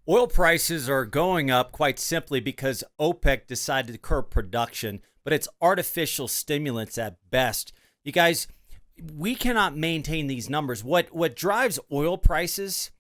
Oil prices are going up quite simply because OPEC decided to curb production, but it's artificial stimulants at best. You guys, we cannot maintain these numbers. What drives oil prices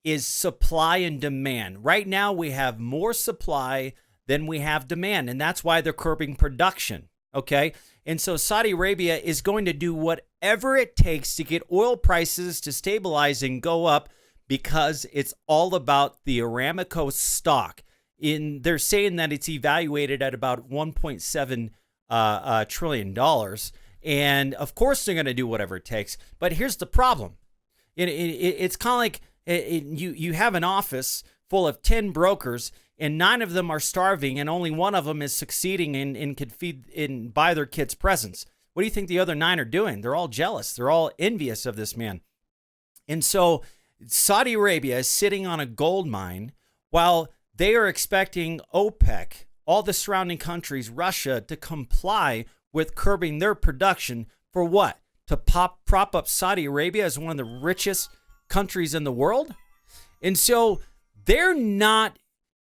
is supply and demand. Right now we have more supply than we have demand, and that's why they're curbing production. Okay? And so Saudi Arabia is going to do whatever it takes to get oil prices to stabilize and go up because it's all about the Aramco stock. They're saying that it's evaluated at about $1.7 trillion dollars, and of course they're going to do whatever it takes. But here's the problem: it's kind of like you have an office full of 10 brokers, and 9 of them are starving, and only one of them is succeeding and could feed and buy their kids presents. What do you think the other 9 are doing? They're all jealous. They're all envious of this man, and so Saudi Arabia is sitting on a gold mine while they are expecting OPEC, all the surrounding countries, Russia, to comply with curbing their production for what? To prop up Saudi Arabia as one of the richest countries in the world? And so they're not,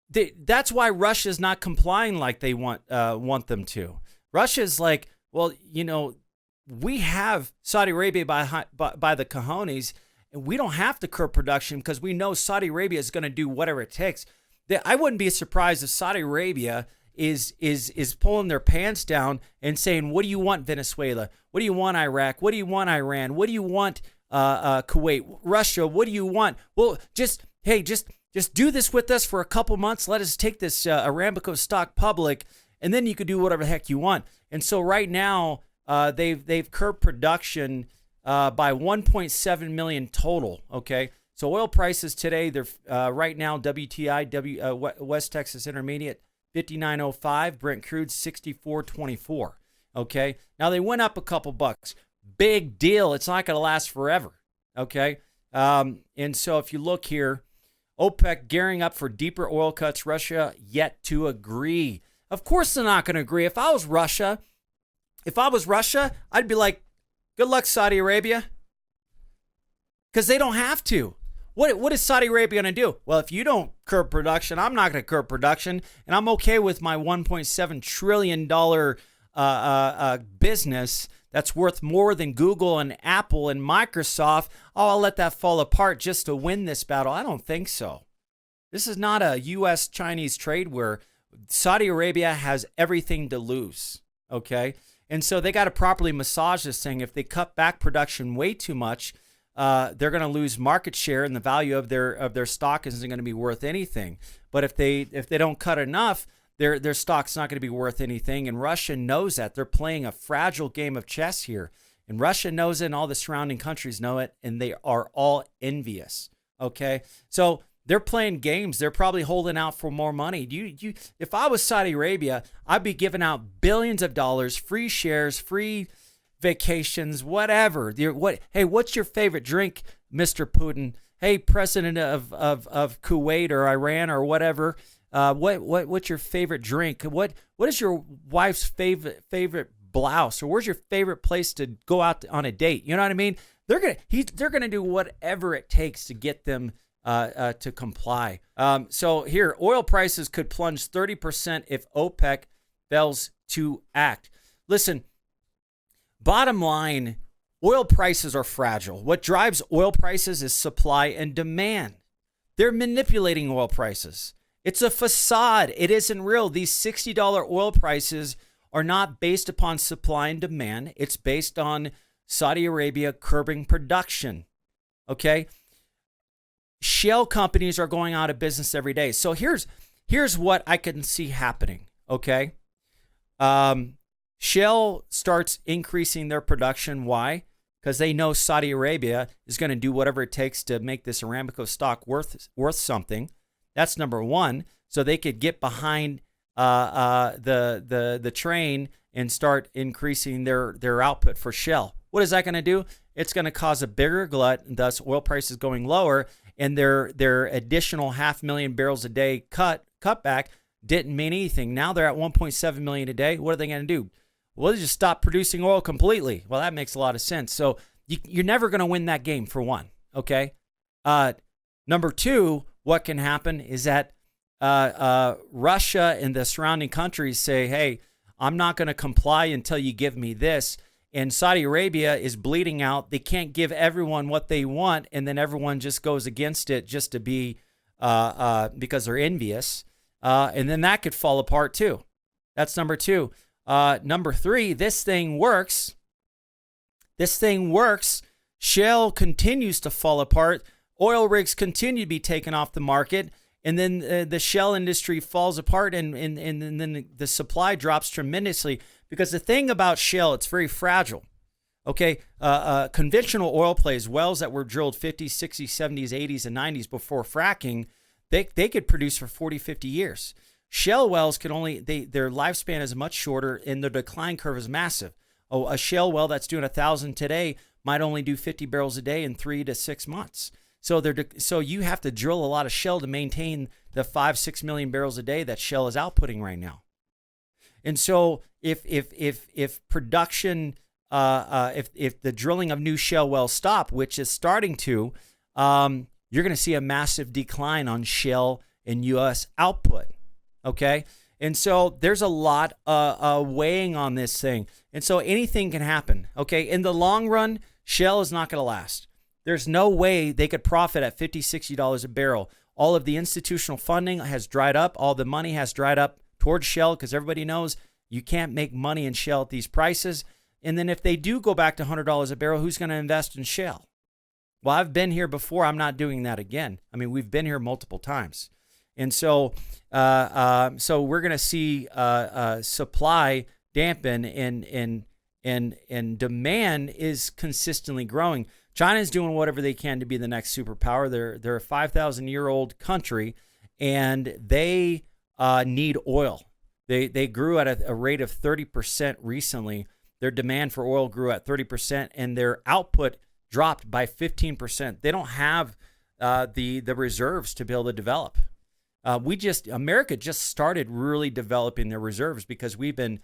that's why Russia's not complying like they want them to. Russia's like, well, we have Saudi Arabia by the cojones, and we don't have to curb production because we know Saudi Arabia is going to do whatever it takes. I wouldn't be surprised if Saudi Arabia is pulling their pants down and saying, what do you want, Venezuela? What do you want, Iraq? What do you want, Iran? What do you want, Kuwait? Russia? What do you want? Well, just do this with us for a couple months. Let us take this Aramco stock public, and then you could do whatever the heck you want. And so right now, they've curbed production by 1.7 million total. Okay, so oil prices today, they're right now WTI West Texas Intermediate 59.05, Brent crude 64.24. Okay, now they went up a couple bucks. Big deal. It's not going to last forever. Okay, and so if you look here, OPEC gearing up for deeper oil cuts. Russia yet to agree. Of course they're not going to agree. If I was Russia, I'd be like, good luck, Saudi Arabia. Because they don't have to. What is Saudi Arabia going to do? Well, if you don't curb production, I'm not going to curb production. And I'm okay with my $1.7 trillion business that's worth more than Google and Apple and Microsoft. Oh, I'll let that fall apart just to win this battle. I don't think so. This is not a U.S.-Chinese trade where Saudi Arabia has everything to lose. Okay? And so they got to properly massage this thing. If they cut back production way too much, they're going to lose market share, and the value of their stock isn't going to be worth anything. But if they don't cut enough, their stock's not going to be worth anything. And Russia knows that. They're playing a fragile game of chess here, and Russia knows it, and all the surrounding countries know it, and they are all envious. Okay, so they're playing games. They're probably holding out for more money. If I was Saudi Arabia, I'd be giving out billions of dollars, free shares, free vacations, whatever. Hey, what's your favorite drink, Mr. Putin? Hey, president of Kuwait or Iran or whatever. What's your favorite drink? What is your wife's favorite blouse? Or where's your favorite place to go out on a date? You know what I mean? They're gonna do whatever it takes to get them to comply. So here, oil prices could plunge 30% if OPEC fails to act. Listen, bottom line, oil prices are fragile. What drives oil prices is supply and demand. They're manipulating oil prices. It's a facade. It isn't real. These $60 oil prices are not based upon supply and demand. It's based on Saudi Arabia curbing production. Okay? Shale companies are going out of business every day. So here's what I can see happening. Okay? Shale starts increasing their production. Why? Because they know Saudi Arabia is going to do whatever it takes to make this Aramco stock worth something. That's number one. So they could get behind the train and start increasing their output for Shell. What is that going to do? It's going to cause a bigger glut, and thus oil prices going lower, and their additional 500,000 barrels a day cutback didn't mean anything. Now they're at 1.7 million a day. What are they going to do? Well, they just stop producing oil completely. Well, that makes a lot of sense. So you're never going to win that game, for one. Okay. Number two, what can happen is that Russia and the surrounding countries say, hey, I'm not going to comply until you give me this. And Saudi Arabia is bleeding out. They can't give everyone what they want, and then everyone just goes against it just to be because they're envious. And then that could fall apart too. That's number two. Number three, this thing works. Shale continues to fall apart. Oil rigs continue to be taken off the market. And then the shale industry falls apart, and then the supply drops tremendously. Because the thing about shale, it's very fragile. Okay, conventional oil plays, wells that were drilled 50s, 60s, 70s, 80s, and 90s before fracking, they could produce for 40, 50 years. Shale wells their lifespan is much shorter, and the decline curve is massive. Oh, a shale well that's doing 1,000 today might only do 50 barrels a day in 3 to 6 months. So you have to drill a lot of shale to maintain the 5-6 million barrels a day that shale is outputting right now. And so if production, if the drilling of new shale wells stop, which is starting to, you're going to see a massive decline on shale and U.S. output. Okay, and so there's a lot weighing on this thing, and so anything can happen. Okay, in the long run, shale is not going to last. There's no way they could profit at $50, $60 a barrel. All of the institutional funding has dried up. All the money has dried up towards shale because everybody knows you can't make money in shale at these prices. And then if they do go back to $100 a barrel, who's going to invest in shale? Well, I've been here before. I'm not doing that again. I mean, we've been here multiple times. And so we're going to see supply dampen and demand is consistently growing. China is doing whatever they can to be the next superpower. They're a 5,000-year-old country, and they need oil. They grew at a rate of 30% recently. Their demand for oil grew at 30%, and their output dropped by 15%. They don't have the reserves to be able to develop. America just started really developing their reserves because we've been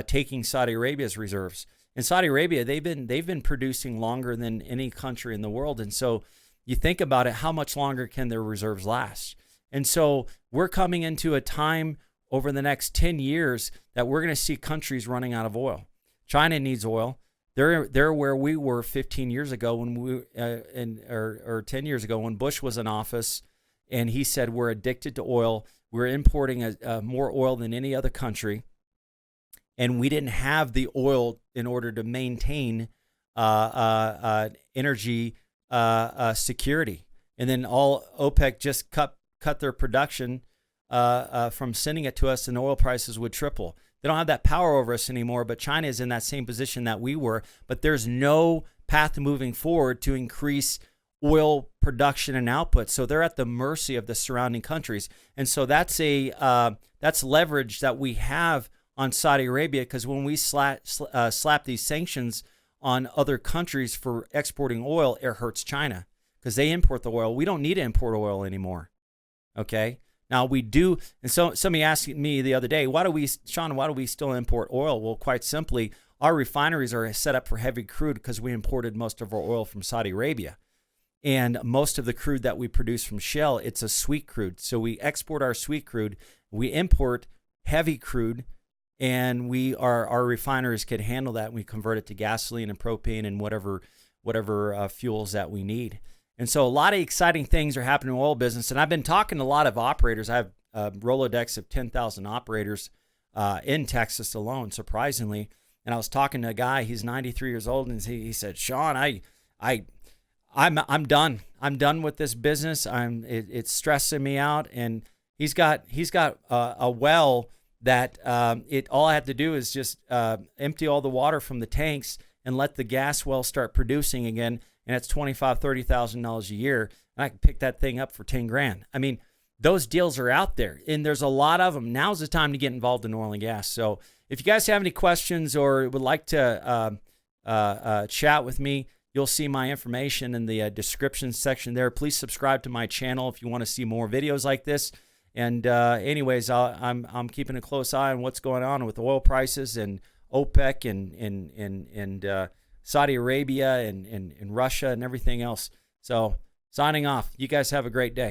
taking Saudi Arabia's reserves. In Saudi Arabia, they've been producing longer than any country in the world. And so you think about it, how much longer can their reserves last? And so we're coming into a time over the next 10 years that we're going to see countries running out of oil. China needs oil. They're where we were 15 years ago when or 10 years ago when Bush was in office, and he said we're addicted to oil. We're importing more oil than any other country. And we didn't have the oil in order to maintain energy security. And then all OPEC just cut their production from sending it to us, and oil prices would triple. They don't have that power over us anymore, but China is in that same position that we were. But there's no path moving forward to increase oil production and output. So they're at the mercy of the surrounding countries. And so that's leverage that we have on Saudi Arabia, because when we slap these sanctions on other countries for exporting oil, it hurts China because they import the oil. We don't need to import oil anymore. Okay. Now we do. And so somebody asked me the other day, why do we still import oil? Well, quite simply, our refineries are set up for heavy crude because we imported most of our oil from Saudi Arabia. And most of the crude that we produce from Shell, it's a sweet crude. So we export our sweet crude, we import heavy crude, and our refineries could handle that. And we convert it to gasoline and propane and whatever fuels that we need. And so a lot of exciting things are happening in the oil business. And I've been talking to a lot of operators. I have a Rolodex of 10,000 operators in Texas alone, surprisingly. And I was talking to a guy, he's 93 years old, and he said, Sean, I'm done. I'm done with this business. It's stressing me out. And he's got a well that all I have to do is just empty all the water from the tanks and let the gas well start producing again. And it's $25,000, $30,000 a year. And I can pick that thing up for 10 grand. I mean, those deals are out there, and there's a lot of them. Now's the time to get involved in oil and gas. So if you guys have any questions or would like to chat with me, you'll see my information in the description section there. Please subscribe to my channel if you want to see more videos like this. And anyways, I'm keeping a close eye on what's going on with oil prices and OPEC and Saudi Arabia and Russia and everything else. So signing off. You guys have a great day.